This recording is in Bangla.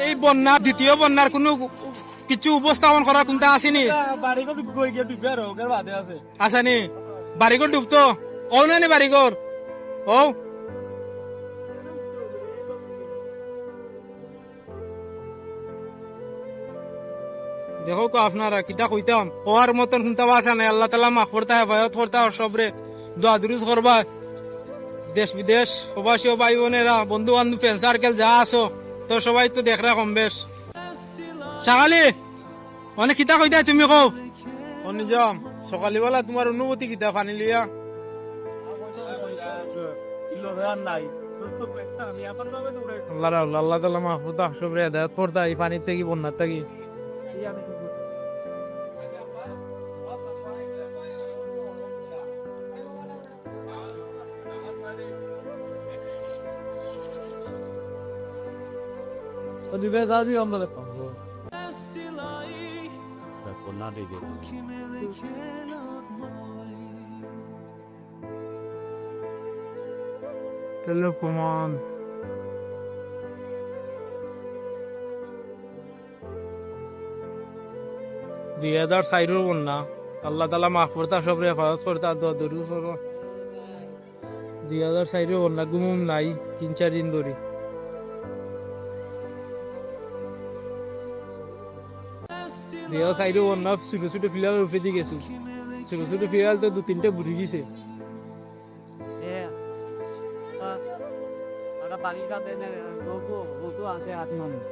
এই বন্যা দ্বিতীয় বন্যার কোনো কিছু উপস্থাপন করার কোনটা আসেনি আসেনি বাড়িঘর ডুবতো ও নানি বাড়িঘর ও দেখো কো আপনারা কিতা কইতাম হওয়ার মতন শুনতে পারছে না আল্লাহ তালা মাফ করতে হেফাজত করতে সবরে দোয়া দুরুজ করবা দেশ বিদেশ প্রবাসী ভাই বোনেরা বন্ধু বান্ধব ফ্রেন্ড সার্কেল যা আছো তো সবাই তো দেখরা কম বেশ সকালে অনেক কিতা কইতাই তুমি কও ও নিজম সকালবেলা তোমার অনুভূতি কিতা পানি লিয়া আল্লাহ তাআলা মাফ করতে সবরে হেদায়েত করতে এই পানির থেকে বন্যার থেকে দিবে দাদি আমরা টেলিফোন 2004 বন্যা আল্লাহ তাআলা মাফ করতা সবরে হেফাজত করতা দোয়া দরুদ করো 2004 বন্যা ঘুম নাই 3-4 দিন ধরে 2004 বন্যা ছোট ছোট ফিলার উঠে দিয়ে গেছে ছোট ছোট ফিলার তো 2-3টা বুড়ি গেছে বাড়ি যাবে না আছে 8 মানুষ